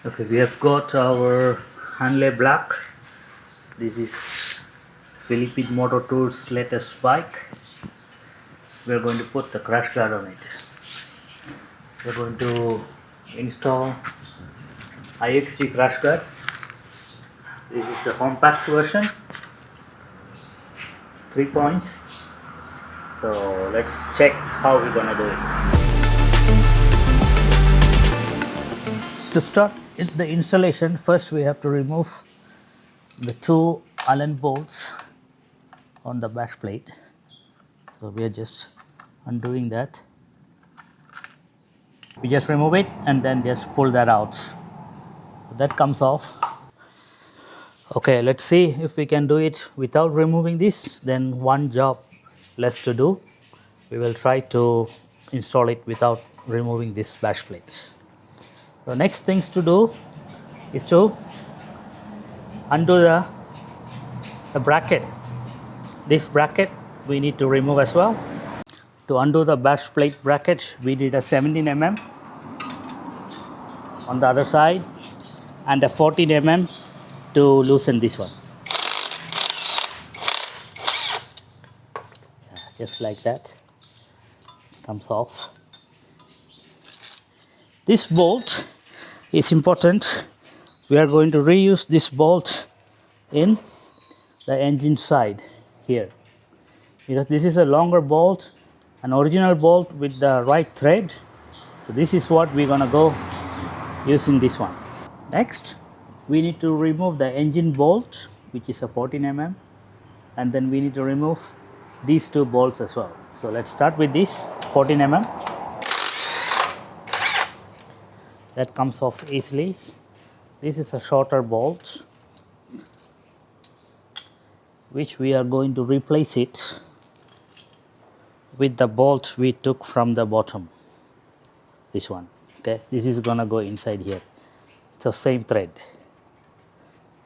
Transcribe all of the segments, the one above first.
Okay, we have got our Hanley Black. This is Philippine Motor Tours latest bike. We are going to put the crash guard on it. We are going to install IXG crash guard. This is the compact version, 3 point. So let's check how we're gonna do it. To start the installation, first we have to remove the two Allen bolts on the bash plate. So we are just undoing that. We just remove it and then just pull that out. That comes off. Okay, let's see if we can do it without removing this. Then one job less to do. We will try to install it without removing this bash plate. The next things to do is to undo the bracket. This bracket we need to remove as well. To undo the bash plate bracket, we need a 17 mm on the other side and a 14 mm to loosen this one. Just like that, comes off. This bolt is important. We are going to reuse this bolt in the engine side here, because this is a longer bolt, an original bolt with the right thread. So this is what we're gonna go using this one. Next, we need to remove the engine bolt, which is a 14 mm, and then we need to remove these two bolts as well. So let's start with this 14 mm. That comes off easily. This is a shorter bolt, which we are going to replace it with the bolt we took from the bottom. This one. Okay, this is gonna go inside here. It's the same thread.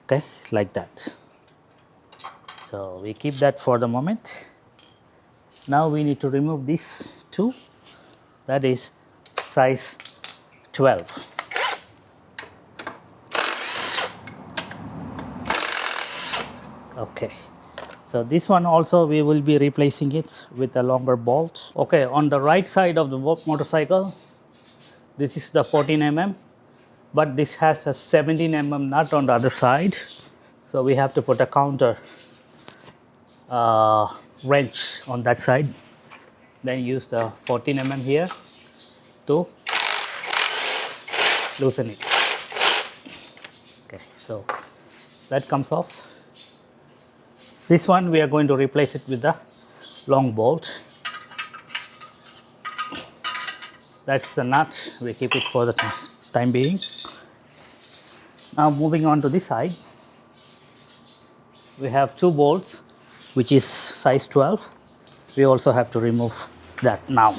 Okay, like that. So we keep that for the moment. Now we need to remove this two. That is size 12. Okay, so this one also we will be replacing it with a longer bolt. Okay, on the right side of the motorcycle, this is the 14 mm, but this has a 17 mm nut on the other side. So we have to put a counter wrench on that side. Then use the 14 mm here to loosen it. Okay, so that comes off. This one we are going to replace it with the long bolt. That's the nut. We keep it for the time being. Now moving on to this side, we have two bolts, which is size 12. We also have to remove that now.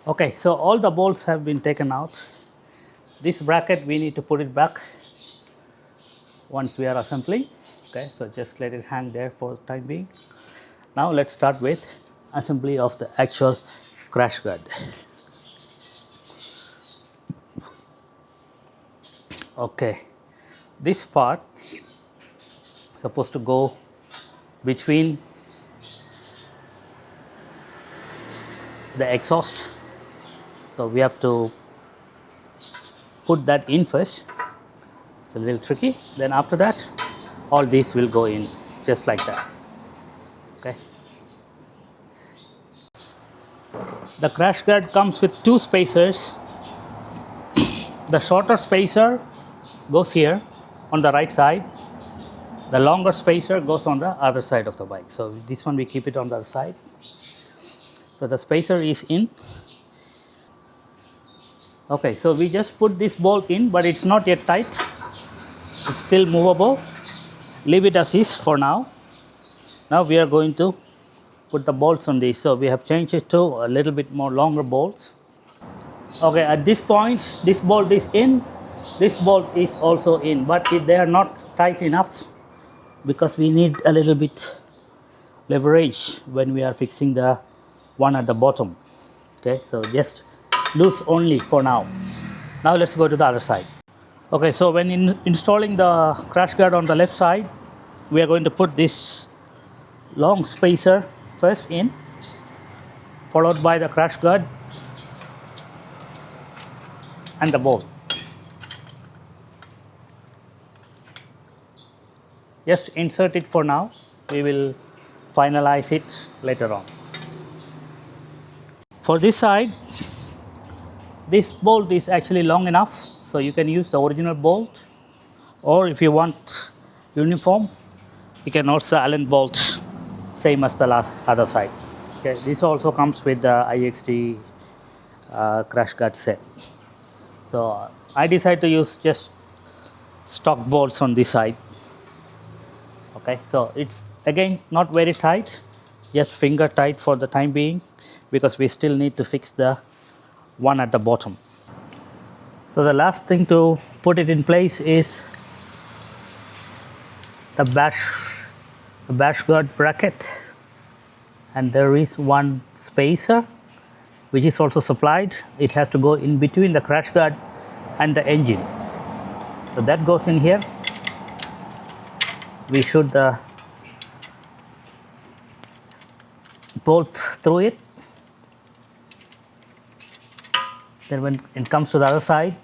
Okay, so all the bolts have been taken out. This bracket we need to put it back once we are assembling. Okay, so just let it hang there for the time being. Now let's start with assembly of the actual crash guard. Okay, this part is supposed to go between the exhaust. So we have to put that in first. It's a little tricky. Then after that, all these will go in just like that. Okay. The crash guard comes with two spacers. The shorter spacer goes here on the right side. The longer spacer goes on the other side of the bike. So this one we keep it on the other side. So the spacer is in. Okay, so we just put this bolt in, but it's not yet tight. It's still movable. Leave it as is for now. Now we are going to put the bolts on this. So we have changed it to a little bit more longer bolts. Okay, at this point, this bolt is in. This bolt is also in, but they are not tight enough because we need a little bit leverage when we are fixing the one at the bottom. Okay, so just loose only for now. Now let's go to the other side. Okay, so when installing the crash guard on the left side, we are going to put this long spacer first in, followed by the crash guard and the bolt. Just insert it for now. We will finalize it later on. For this side, this bolt is actually long enough, so you can use the original bolt, or if you want uniform, you can also Allen bolt, same as the other side. Okay, this also comes with the IXG crash guard set. So I decided to use just stock bolts on this side. Okay, so it's again not very tight, just finger tight for the time being, because we still need to fix the one at the bottom. So the last thing to put it in place is the bash guard bracket, and there is one spacer which is also supplied. It has to go in between the crash guard and the engine, so that goes in here. We shoot the bolt through it. Then when it comes to the other side,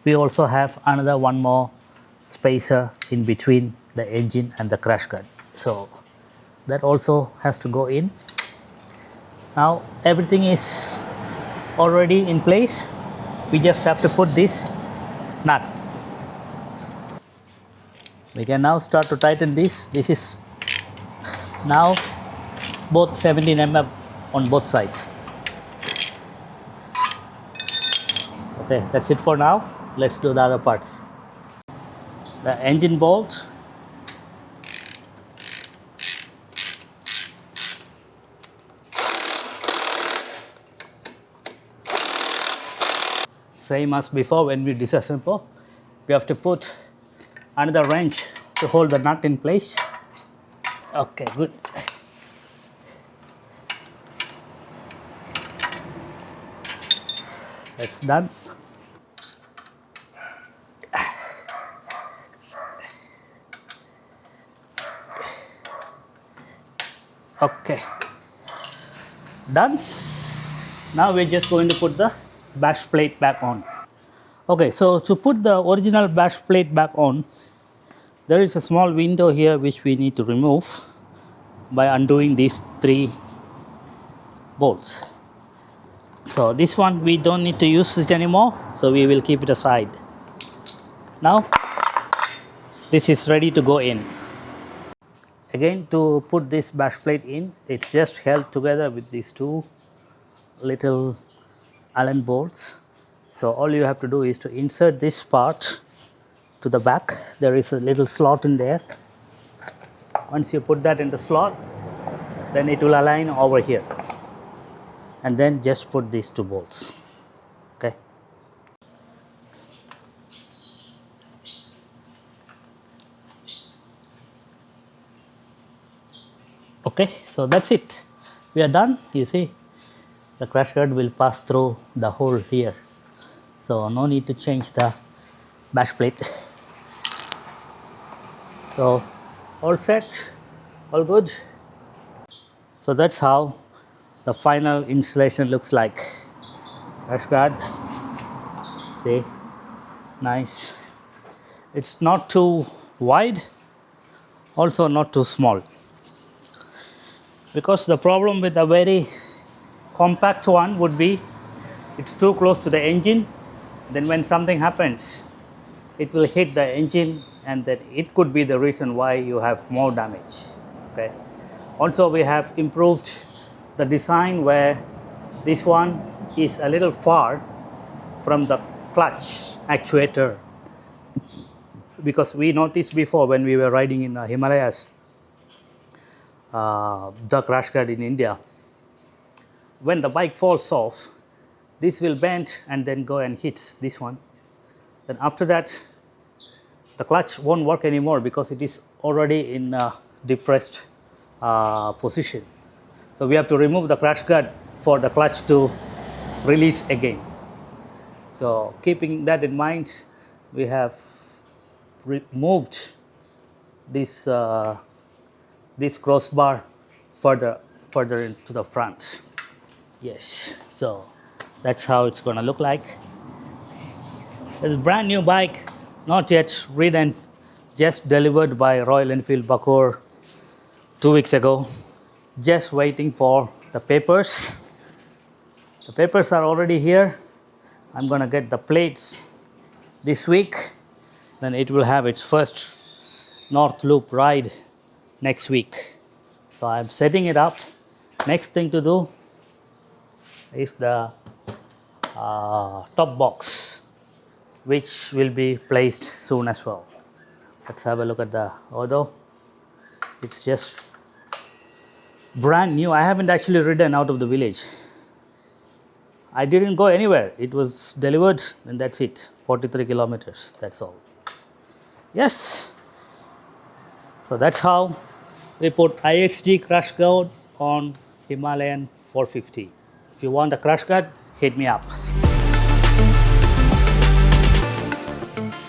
we also have another one more spacer in between the engine and the crash guard, so that also has to go in. Now everything is already in place. We just have to put this nut. We can now start to tighten this. This is now both 17 mm on both sides. Okay, that's it for now. Let's do the other parts. The engine bolt, same as before. When we disassemble, we have to put another wrench to hold the nut in place. Okay, good. That's done. Okay, done. Now we're just going to put the bash plate back on. Okay, so to put the original bash plate back on, there is a small window here which we need to remove by undoing these 3 bolts. So this one we don't need to use it anymore, so we will keep it aside. Now this is ready to go in. Again, to put this bash plate in, it's just held together with these 2 little Allen bolts. So all you have to do is to insert this part to the back. There is a little slot in there. Once you put that in the slot, then it will align over here, and then just put these 2 bolts. Okay. Okay, so that's it. We are done. You see, the crash guard will pass through the hole here, so no need to change the bash plate. So all set, all good. So that's how the final installation looks like. Crash guard, see, nice. It's not too wide, also not too small, because the problem with a very compact one would be it's too close to the engine. Then when something happens, it will hit the engine, and then it could be the reason why you have more damage. Okay. Also, we have improved the design where this one is a little far from the clutch actuator, because we noticed before when we were riding in the Himalayas, the crash guard in India, when the bike falls off, this will bend and then go and hit this one. Then after that, the clutch won't work anymore because it is already in a depressed position. So we have to remove the crash guard for the clutch to release again. So keeping that in mind, we have removed this this crossbar further into the front. Yes, so that's how it's gonna look like. It's a brand new bike, not yet ridden, just delivered by Royal Enfield Bakur 2 weeks ago. Just waiting for the papers. The papers are already here. I'm gonna get the plates this week. Then it will have its first North Loop ride next week. So I'm setting it up. Next thing to do is the top box, which will be placed soon as well. Let's have a look at the Odo. It's just brand new. I haven't actually ridden out of the village. I didn't go anywhere. It was delivered and that's it. 43 kilometers, that's all. Yes. So that's how we put IXG crash guard on Himalayan 450. If you want a crash guard, hit me up.